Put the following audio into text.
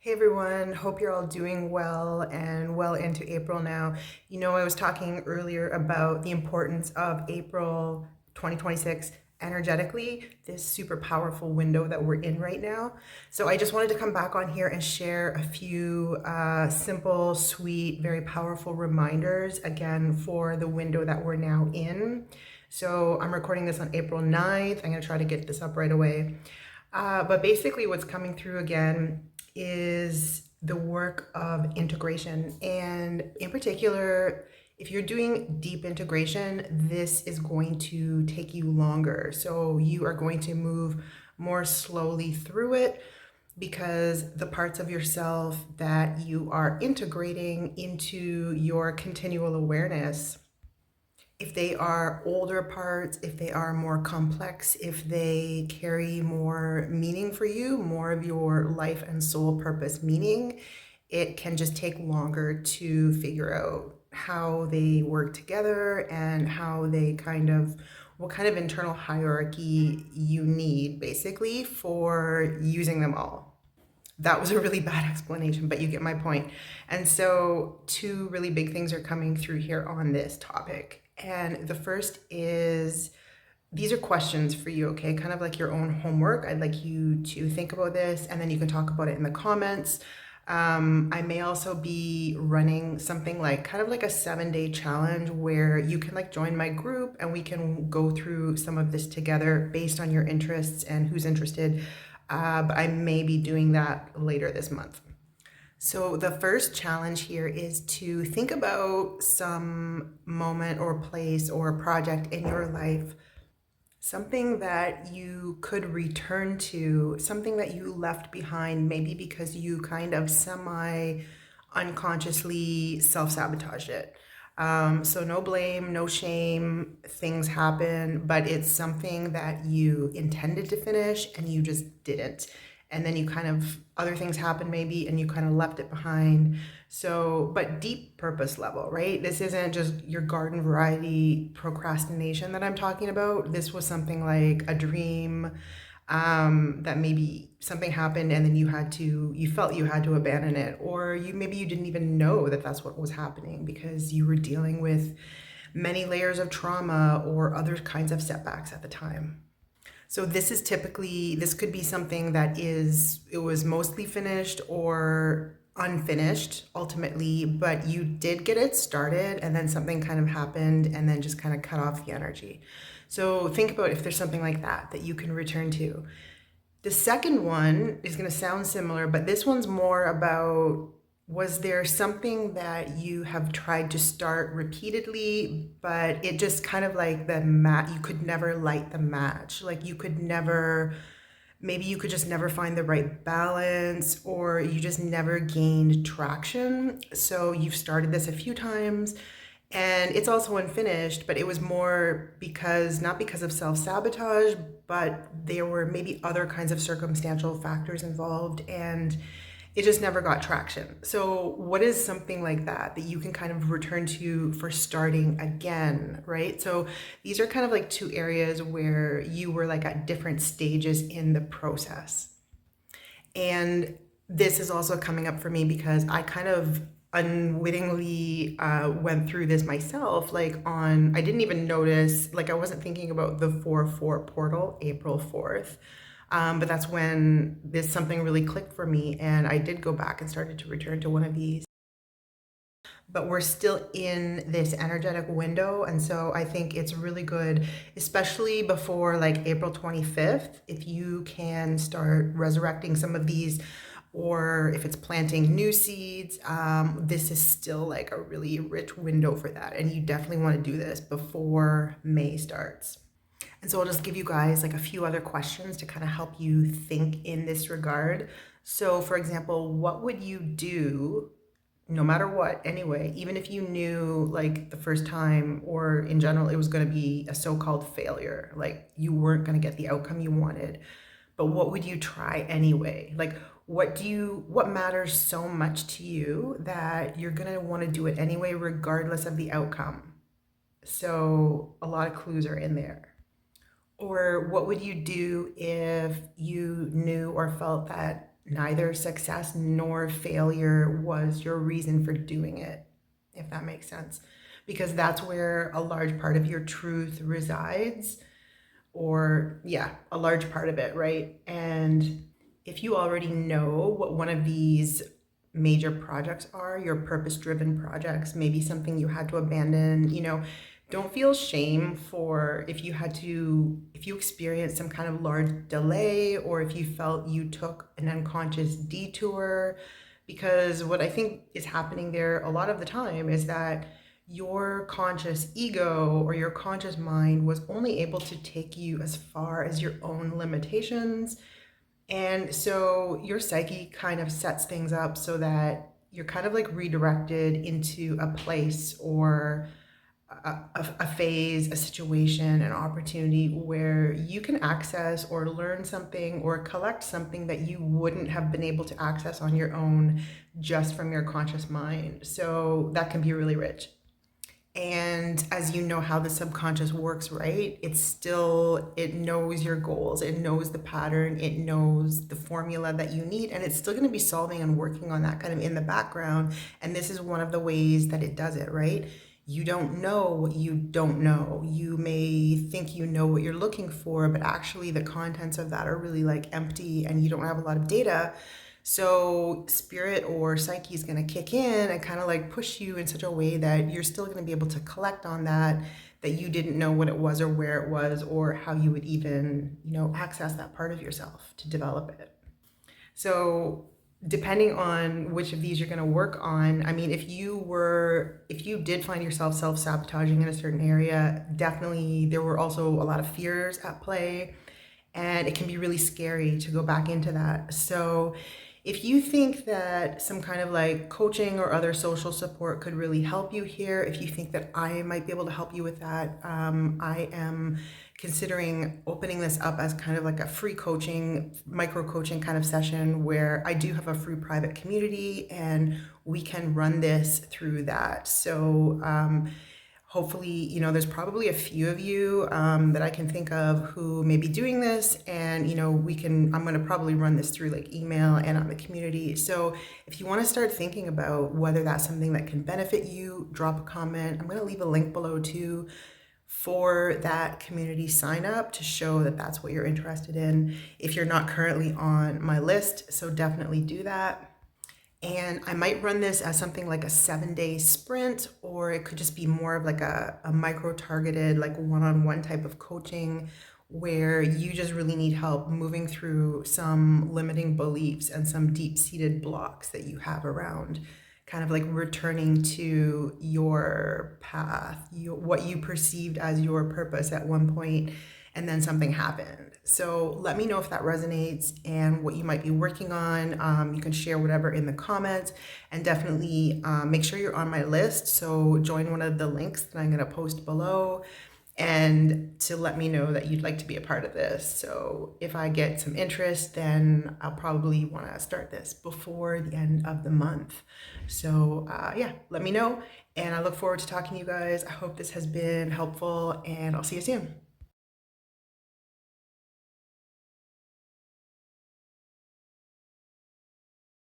Hey everyone, hope you're all doing well and well into April now. I was talking earlier about the importance of April 2026 energetically, this super powerful window that we're in right now. So I just wanted to come back on here and share a few simple, sweet, very powerful reminders again for the window that we're now in. So I'm recording this on April 9th. I'm going to try to get this up right away. But basically, what's coming through again is the work of integration. And in particular, if you're doing deep integration, this is going to take you longer. So you are going to move more slowly through it because the parts of yourself that you are integrating into your continual awareness, if they are older parts, if they are more complex, if they carry more meaning for you, more of your life and soul purpose meaning, it can just take longer to figure out how they work together and how they what kind of internal hierarchy you need basically for using them all. That was a really bad explanation, but you get my point. And so, two really big things are coming through here on this topic. And the first is these are questions for you, okay? Kind of like your own homework. I'd like you to think about this and then you can talk about it in the comments. I may also be running something like kind of like a 7-day challenge where you can like join my group and we can go through some of this together based on your interests and who's interested. But I may be doing that later this month. So, the first challenge here is to think about some moment or place or project in your life, something that you could return to, something that you left behind, maybe because you kind of semi unconsciously self sabotaged it. So, no blame, no shame, things happen, but it's something that you intended to finish and you just didn't. And then you kind of, other things happen maybe, and you kind of left it behind. So, but deep purpose level, right? This isn't just your garden variety procrastination that I'm talking about. This was something like a dream, that maybe something happened and then you felt you had to abandon it, or maybe you didn't even know that that's what was happening because you were dealing with many layers of trauma or other kinds of setbacks at the time. So this could be something it was mostly finished or unfinished ultimately, but you did get it started and then something kind of happened and then just kind of cut off the energy. So think about if there's something like that you can return to. The second one is going to sound similar, but this one's more about, was there something that you have tried to start repeatedly, but it just kind of like you could never light the match. Like you could never, maybe you could just never find the right balance, or you just never gained traction. So you've started this a few times and it's also unfinished, but it was more because, not because of self sabotage, but there were maybe other kinds of circumstantial factors involved and it just never got traction. So, what is something like that you can kind of return to for starting again, right? So, these are kind of like two areas where you were like at different stages in the process. And this is also coming up for me because I kind of unwittingly went through this myself. I didn't even notice, like, I wasn't thinking about the 4-4 portal, April 4th. But that's when something really clicked for me, and I did go back and started to return to one of these. But we're still in this energetic window, and so I think it's really good, especially before like April 25th, if you can start resurrecting some of these, or if it's planting new seeds. This is still like a really rich window for that, and you definitely want to do this before May starts. And so I'll just give you guys like a few other questions to kind of help you think in this regard. So, for example, what would you do no matter what, anyway, even if you knew like the first time or in general it was going to be a so-called failure, like you weren't going to get the outcome you wanted, but what would you try anyway? Like, what matters so much to you that you're going to want to do it anyway, regardless of the outcome? So, a lot of clues are in there. Or what would you do if you knew or felt that neither success nor failure was your reason for doing it, if that makes sense. Because that's where a large part of your truth resides, or yeah, a large part of it, right? And if you already know what one of these major projects are, your purpose driven projects, maybe something you had to abandon, don't feel shame for if you experienced some kind of large delay, or if you felt you took an unconscious detour. Because what I think is happening there a lot of the time is that your conscious ego or your conscious mind was only able to take you as far as your own limitations. And so your psyche kind of sets things up so that you're kind of like redirected into a place or a phase, a situation, an opportunity where you can access or learn something or collect something that you wouldn't have been able to access on your own just from your conscious mind. So that can be really rich. And as you know how the subconscious works, right? It knows your goals, it knows the pattern, it knows the formula that you need, and it's still going to be solving and working on that kind of in the background. And this is one of the ways that it does it, right? You don't know what you don't know. You may think you know what you're looking for, but actually the contents of that are really like empty and you don't have a lot of data. So spirit or psyche is going to kick in and kind of like push you in such a way that you're still going to be able to collect on that you didn't know what it was or where it was or how you would even, access that part of yourself to develop it. So depending on which of these you're going to work on, I mean, if you did find yourself self-sabotaging in a certain area, definitely there were also a lot of fears at play, and it can be really scary to go back into that. So if you think that some kind of like coaching or other social support could really help you here, if you think that I might be able to help you with that, I am considering opening this up as kind of like a free coaching, micro coaching kind of session where I do have a free private community and we can run this through that. So hopefully, there's probably a few of you that I can think of who may be doing this, and I'm going to probably run this through like email and on the community. So if you want to start thinking about whether that's something that can benefit you, drop a comment. I'm going to leave a link below too for that community sign up to show that that's what you're interested in if you're not currently on my list. So definitely do that. And I might run this as something like a 7-day sprint, or it could just be more of like a micro targeted, like one-on-one type of coaching where you just really need help moving through some limiting beliefs and some deep-seated blocks that you have around kind of like returning to your path, what you perceived as your purpose at one point, and then something happened. So let me know if that resonates and what you might be working on. You can share whatever in the comments, and definitely make sure you're on my list. So join one of the links that I'm going to post below, and to let me know that you'd like to be a part of this. So if I get some interest, then I'll probably want to start this before the end of the month. So yeah, let me know. And I look forward to talking to you guys. I hope this has been helpful, and I'll see you soon.